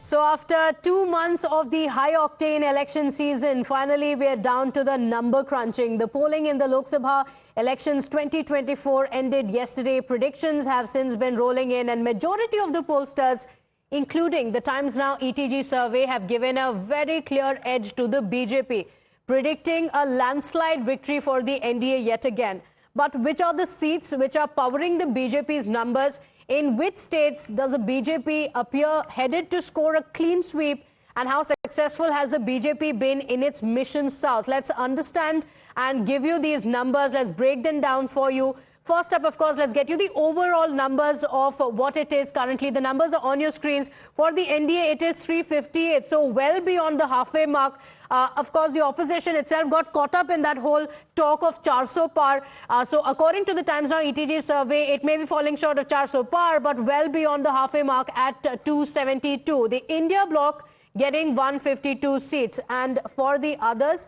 So after 2 months of the high-octane election season, finally we are down to the number crunching. The polling in the Lok Sabha elections 2024 ended yesterday. Predictions have since been rolling in, and majority of the pollsters, including the Times Now ETG survey, have given a very clear edge to the BJP, predicting a landslide victory for the NDA yet again. But which are the seats which are powering the BJP's numbers? In which states does the BJP appear headed to score a clean sweep? And how successful has the BJP been in its mission south? Let's understand and give you these numbers. Let's break them down for you. First up, of course, let's get you the overall numbers of what it is currently. The numbers are on your screens. For the NDA, it is 358, so well beyond the halfway mark. Of course, the opposition itself got caught up in that whole talk of 400 par. So according to the Times Now ETG survey, it may be falling short of 400 par, but well beyond the halfway mark at 272. The India bloc getting 152 seats, and for the others,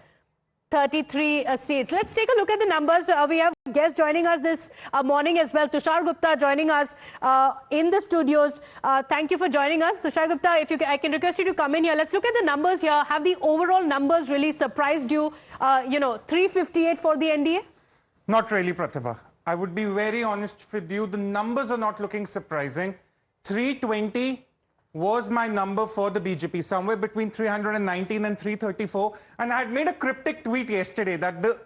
33 seats. Let's take a look at the numbers. We have guests joining us this morning as well. Tushar Gupta joining us in the studios. Thank you for joining us. Tushar Gupta, if you can, I can request you to come in here. Let's look at the numbers here. Have the overall numbers really surprised you? 358 for the NDA? Not really, Pratibha. I would be very honest with you. The numbers are not looking surprising. 320 was my number for the BJP, somewhere between 319 and 334. And I had made a cryptic tweet yesterday that the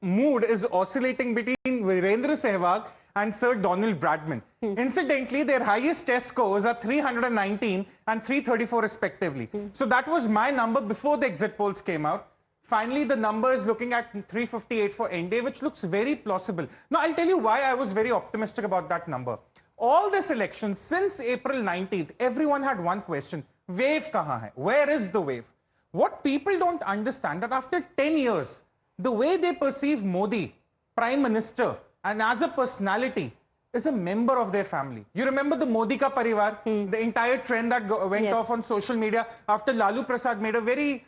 mood is oscillating between Virendra Sehwag and Sir Donald Bradman. Incidentally, their highest test scores are 319 and 334 respectively. So that was my number before the exit polls came out. Finally, the number is looking at 358 for NDA, which looks very plausible. Now, I'll tell you why I was very optimistic about that number. All this election, since April 19th, everyone had one question. Wave kahan hai? Where is the wave? What people don't understand that after 10 years, the way they perceive Modi, Prime Minister, and as a personality, is a member of their family. You remember the Modi ka parivar, the entire trend that went off on social media after Lalu Prasad made a very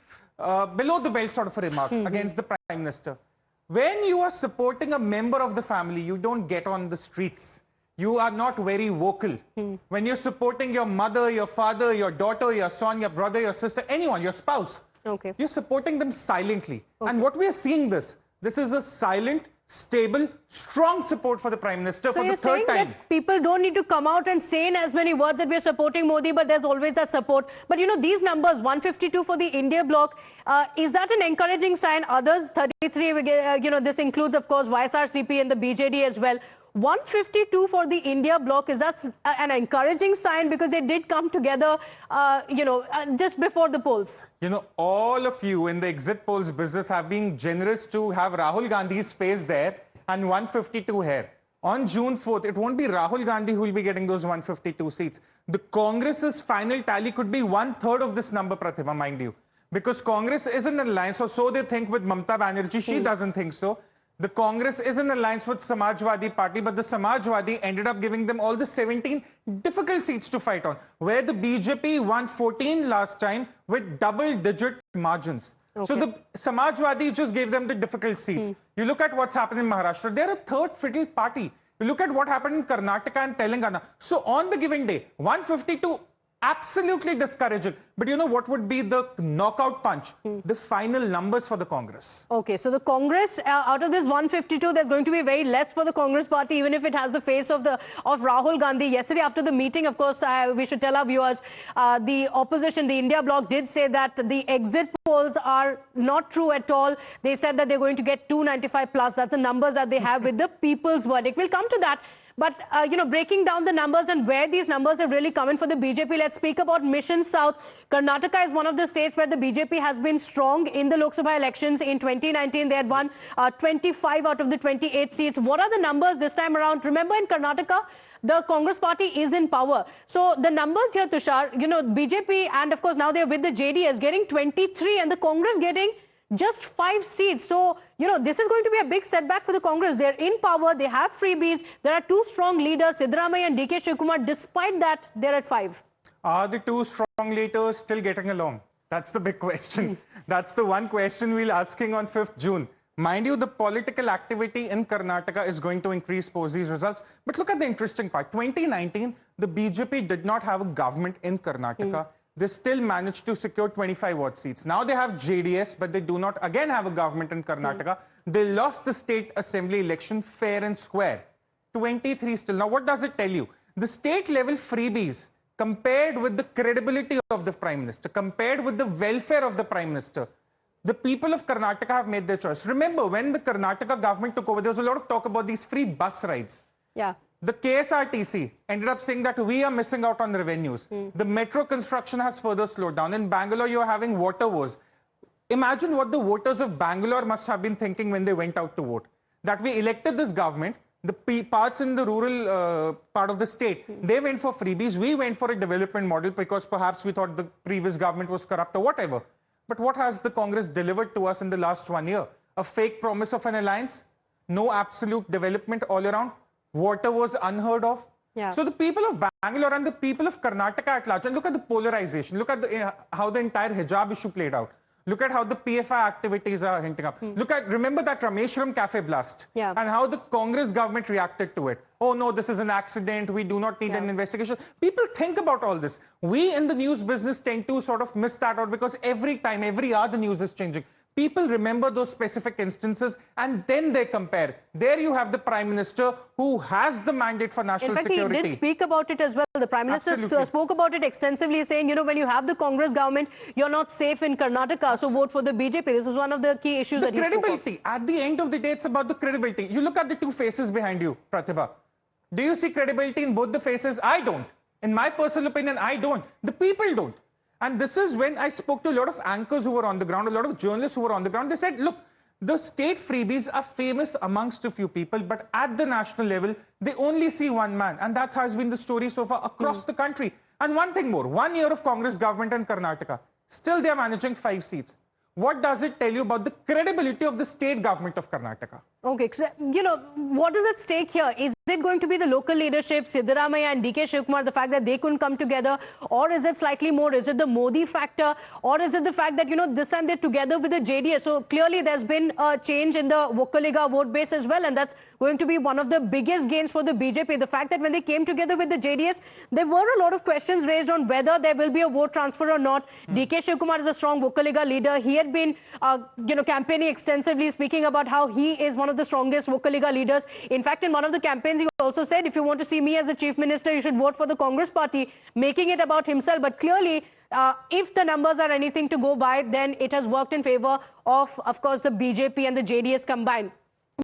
below the belt sort of a remark against the Prime Minister. When you are supporting a member of the family, you don't get on the streets. You are not very vocal. When you're supporting your mother, your father, your daughter, your son, your brother, your sister, anyone, your spouse, you're supporting them silently. And what we are seeing this is a silent, stable, strong support for the Prime Minister for the third time. So you're saying that people don't need to come out and say in as many words that we're supporting Modi, but there's always that support. But you know, these numbers, 152 for the India bloc, is that an encouraging sign? Others, 33, this includes, of course, YSRCP and the BJD as well. 152 for the India bloc, is that an encouraging sign because they did come together, just before the polls? You know, all of you in the exit polls business have been generous to have Rahul Gandhi's face there and 152 here. On June 4th, it won't be Rahul Gandhi who will be getting those 152 seats. The Congress's final tally could be 1/3 of this number, Pratibha, mind you. Because Congress is in alliance, or so they think, with Mamata Banerjee. She doesn't think so. The Congress is in alliance with Samajwadi Party, but the Samajwadi ended up giving them all the 17 difficult seats to fight on, where the BJP won 14 last time with double-digit margins. So the Samajwadi just gave them the difficult seats. You look at what's happened in Maharashtra, they're a third fiddle party. You look at what happened in Karnataka and Telangana. So on the given day, 152, absolutely discouraging. But you know what would be the knockout punch? The final numbers for the Congress. Okay, so the Congress, out of this 152, there's going to be very less for the Congress party, even if it has the face of Rahul Gandhi. Yesterday, after the meeting, of course, we should tell our viewers, the opposition, the India bloc, did say that the exit polls are not true at all. They said that they're going to get 295 plus. That's the numbers that they have with the people's verdict. We'll come to that. But, breaking down the numbers and where these numbers have really come in for the BJP, let's speak about Mission South. Karnataka is one of the states where the BJP has been strong in the Lok Sabha elections. In 2019, they had won 25 out of the 28 seats. What are the numbers this time around? Remember, in Karnataka, the Congress party is in power. So the numbers here, Tushar, BJP and, of course, now they're with the JDS getting 23 and the Congress getting just 5 seats. So, this is going to be a big setback for the Congress. They're in power. They have freebies. There are two strong leaders, Siddaramaiah and DK Shivakumar. Despite that, they're at 5. Are the two strong leaders still getting along? That's the big question. That's the one question we'll asking on 5th June. Mind you, the political activity in Karnataka is going to increase post these results. But look at the interesting part. 2019, the BJP did not have a government in Karnataka. they still managed to secure 25 odd seats. Now they have JDS, but they do not again have a government in Karnataka. They lost the state assembly election fair and square. 23 still. Now what does it tell you? The state level freebies compared with the credibility of the Prime Minister, compared with the welfare of the Prime Minister, the people of Karnataka have made their choice. Remember, when the Karnataka government took over, there was a lot of talk about these free bus rides. Yeah. The KSRTC ended up saying that we are missing out on revenues. The metro construction has further slowed down. In Bangalore, you're having water wars. Imagine what the voters of Bangalore must have been thinking when they went out to vote. That we elected this government, the parts in the rural part of the state, they went for freebies. We went for a development model because perhaps we thought the previous government was corrupt or whatever. But what has the Congress delivered to us in the last 1 year? A fake promise of an alliance? No absolute development all around? Water was unheard of. Yeah. So the people of Bangalore and the people of Karnataka at large, and look at the polarization, look at how the entire hijab issue played out. Look at how the PFI activities are hinting up. Remember that Rameshwaram cafe blast? Yeah. And how the Congress government reacted to it. Oh no, this is an accident. We do not need an investigation. People think about all this. We in the news business tend to sort of miss that out because every time, every hour the news is changing. People remember those specific instances and then they compare. There you have the Prime Minister who has the mandate for national security. In fact, he did speak about it as well. The Prime Minister spoke about it extensively, saying, when you have the Congress government, you're not safe in Karnataka, so vote for the BJP. This is one of the key issues that he spoke of. Credibility. At the end of the day, it's about the credibility. You look at the two faces behind you, Pratibha. Do you see credibility in both the faces? I don't. In my personal opinion, I don't. The people don't. And this is when I spoke to a lot of anchors who were on the ground, a lot of journalists who were on the ground. They said, look, the state freebies are famous amongst a few people, but at the national level, they only see one man. And that has been the story so far across the country. And one thing more, 1 year of Congress government in Karnataka, still they are managing 5 seats. What does it tell you about the credibility of the state government of Karnataka? Okay, so, what is at stake here? Is it going to be the local leadership, Siddaramaiah and DK Shivkumar, the fact that they couldn't come together? Or is it slightly more? Is it the Modi factor? Or is it the fact that, this time they're together with the JDS? So clearly there's been a change in the Vokaliga vote base as well. And that's going to be one of the biggest gains for the BJP. The fact that when they came together with the JDS, there were a lot of questions raised on whether there will be a vote transfer or not. DK Shivkumar is a strong Vokaliga leader. He had been, campaigning extensively, speaking about how he is one of the strongest Vokaliga leaders. In fact, in one of the campaigns, he also said, if you want to see me as the chief minister, you should vote for the Congress party, making it about himself. But clearly, if the numbers are anything to go by, then it has worked in favor of course, the BJP and the JDS combined.